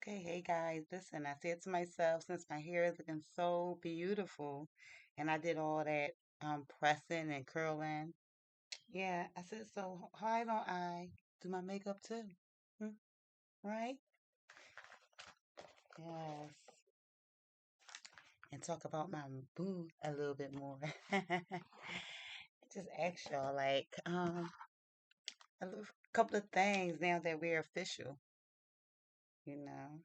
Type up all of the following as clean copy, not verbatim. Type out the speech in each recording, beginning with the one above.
Okay, hey guys, listen, I said to myself, since my hair is looking so beautiful and I did all that pressing and curling, yeah, I said, so why don't I do my makeup too? Hmm, right? Yes. And talk about my boo a little bit more. Just ask y'all like a couple of things now that we're official, you know.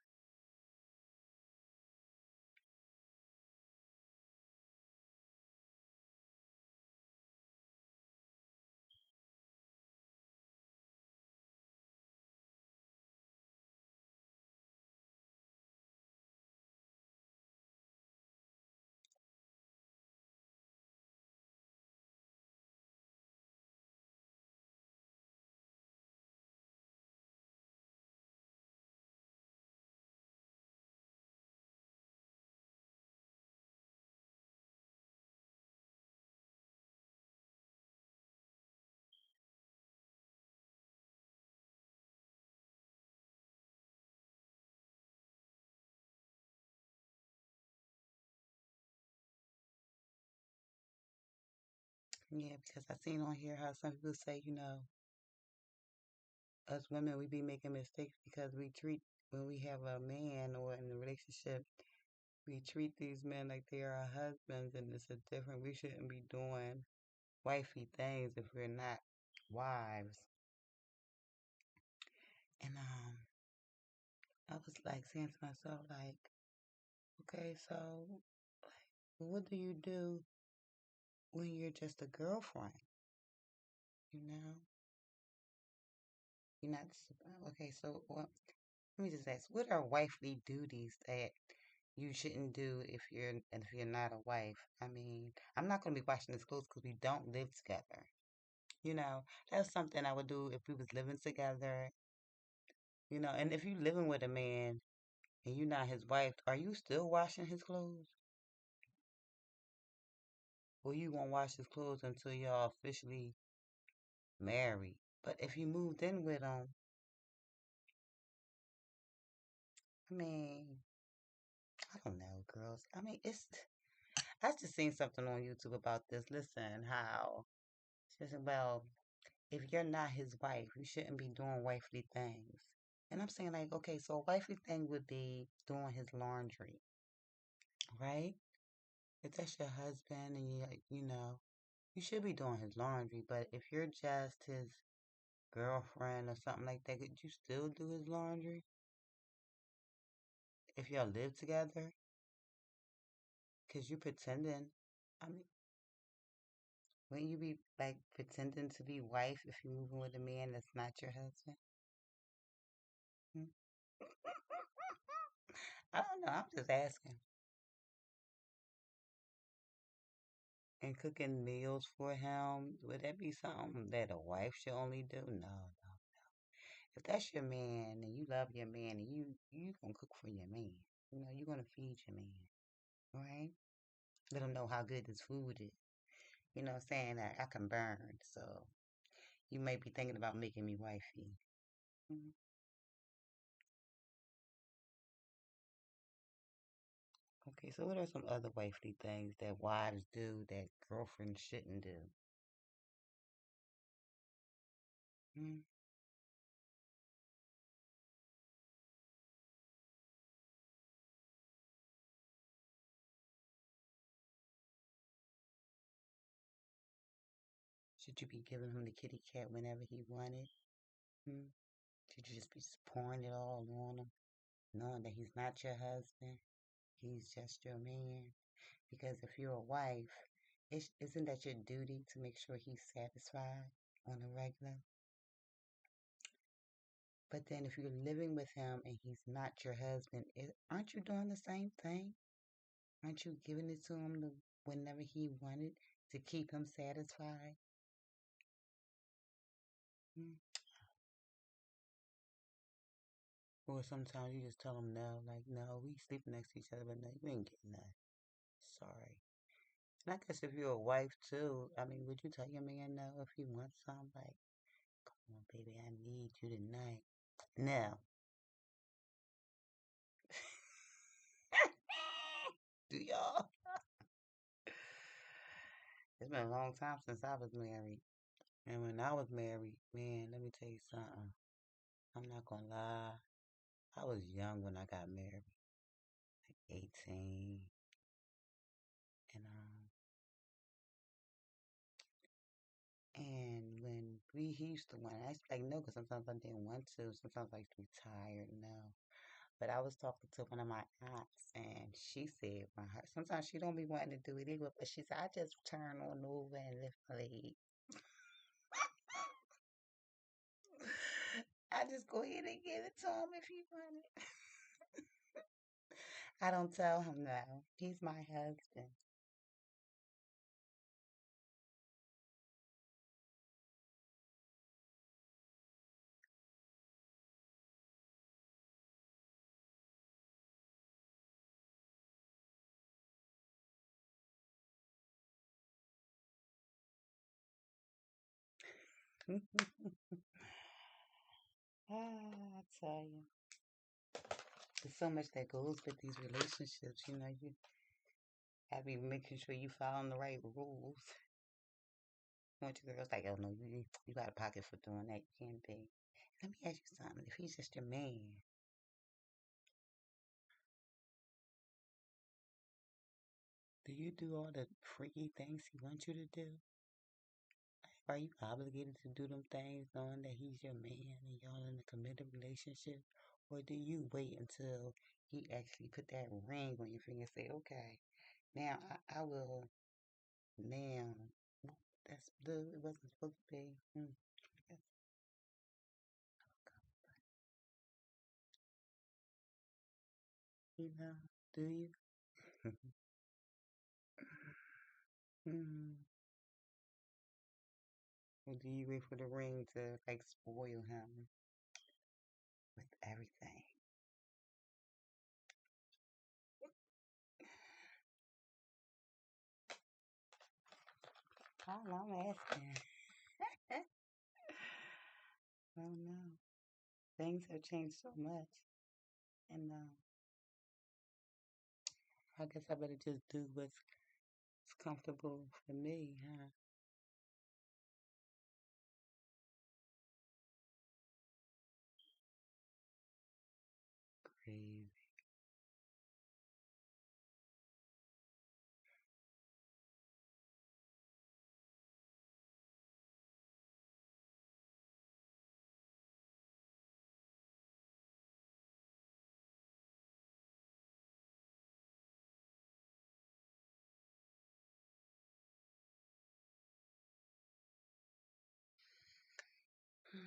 Yeah, because I seen on here how some people say, us women we be making mistakes because we treat when we have a man or in a relationship we treat these men like they are our husbands and it's a different we shouldn't be doing wifey things if we're not wives. And I was like saying to myself like, okay, so what do you do when you're just a girlfriend, you know you're not okay, so what, let me just ask, what are wifely duties that you shouldn't do if you're not a wife? I mean, I'm not gonna be washing his clothes because we don't live together. You know, that's something I would do if we was living together. And if you living with a man and you're not his wife, are you still washing his clothes? Or you won't wash his clothes until y'all officially married? But if you moved in with him, I mean, I don't know, girls. I mean, I just seen something on YouTube about this. Listen, how it's just about if you're not his wife, you shouldn't be doing wifely things. And I'm saying like, okay, so a wifely thing would be doing his laundry, right? If that's your husband and you should be doing his laundry. But if you're just his girlfriend or something like that, could you still do his laundry if y'all live together? Cause you pretending. I mean, wouldn't you be like pretending to be wife if you're moving with a man that's not your husband? Hmm? I don't know. I'm just asking. And cooking meals for him, would that be something that a wife should only do? No, no. If that's your man and you love your man and you gonna cook for your man, you're gonna feed your man, right? Let him know how good this food is. You know what I'm saying? I can burn, so you may be thinking about making me wifey. Mhm. Okay, so what are some other wifely things that wives do that girlfriends shouldn't do? Mm. Should you be giving him the kitty cat whenever he wanted? Mm. Should you just be pouring it all on him, knowing that he's not your husband? He's just your man. Because if you're a wife, isn't that your duty to make sure he's satisfied on a regular? But then if you're living with him and he's not your husband, aren't you doing the same thing? Aren't you giving it to him whenever he wanted to keep him satisfied? Mm. Or sometimes you just tell him no, like, no, we sleep next to each other, but no, you ain't getting that. Sorry. And I guess if you're a wife too, I mean, would you tell your man no if he wants something? Like, come on, baby, I need you tonight. No. Do y'all? It's been a long time since I was married. And when I was married, man, let me tell you something. I'm not gonna lie. I was young when I got married, like 18. And when he used to want, I used to be like, no, because sometimes I didn't want to. Sometimes I used to be tired, no. But I was talking to one of my aunts, and she said, when her, sometimes she don't be wanting to do it anyway, but she said, I just turn on over and lift my leg. I just go ahead and give it to him if he want it. I don't tell him no. He's my husband. I tell you, there's so much that goes with these relationships. You have to be making sure you following the right rules. Want your girls like, oh no, you got a pocket for doing that. You can't be. Let me ask you something. If he's just your man, do you do all the freaky things he wants you to do? Are you obligated to do them things knowing that he's your man and y'all in a committed relationship? Or do you wait until he actually put that ring on your finger and say, okay, now I will, now, that's blue, it wasn't supposed to be. Yes. You know, do you? Mm. Or do you wait for the ring to like spoil him with everything? I'm asking. I don't know. Things have changed so much. And I guess I better just do what's comfortable for me, huh? Crazy. All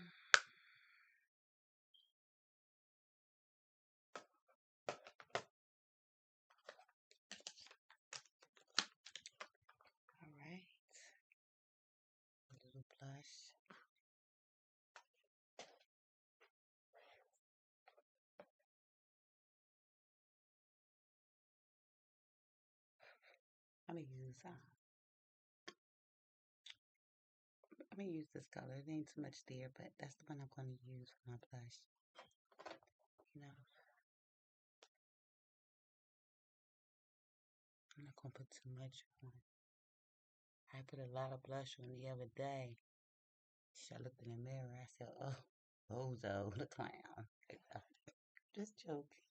right. A little blush. I'm gonna use I'm gonna use this color. It ain't too much there, but that's the one I'm gonna use for my blush. You know, I'm not gonna put too much on. I put a lot of blush on the other day. I looked in the mirror. I said, "Oh, Bozo, the clown." Just joking.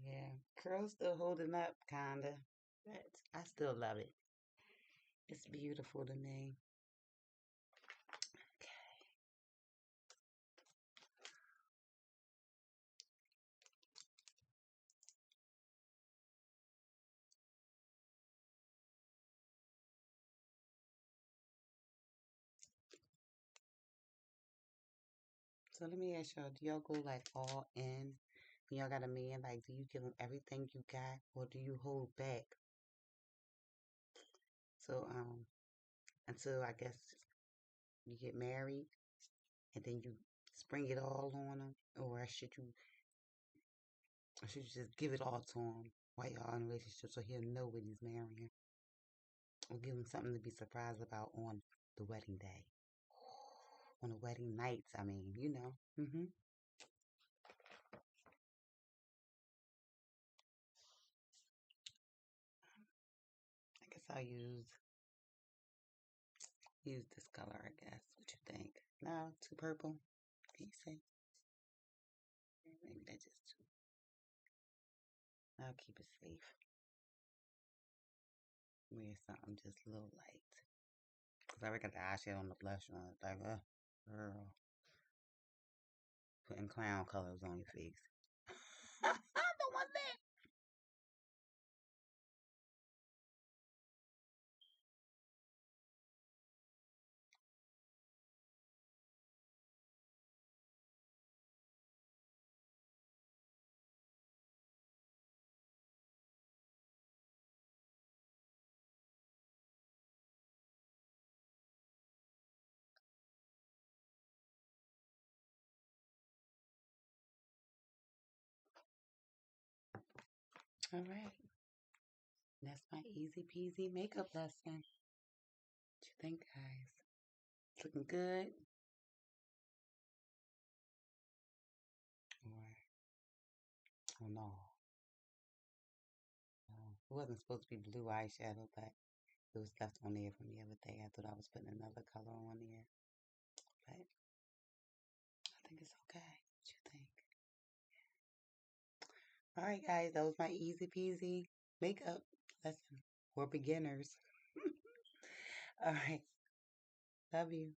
Yeah, curls still holding up, kinda. But I still love it. It's beautiful to me. So let me ask y'all, do y'all go like all in when y'all got a man? Like, do you give him everything you got, or do you hold back? So until I guess you get married, and then you spring it all on him, or should you just give it all to him while y'all in a relationship so he'll know what he's marrying, or give him something to be surprised about on the wedding day? on the wedding nights. I mean, you know. I guess I'll use this color. I guess. What you think? No, too purple. Can you say? Maybe that's just too. I'll keep it safe. Wear something just a little light. Cause I already got the eyeshadow on the blush on. Like, girl, putting clown colors on your face. Don't want that. All right. That's my easy peasy makeup lesson. What you think, guys? It's looking good? Or, oh no. It wasn't supposed to be blue eyeshadow, but it was left on there from the other day. I thought I was putting another color on there. But I think it's okay. What you think? All right, guys. That was my easy peasy makeup lesson for beginners. All right. Love you.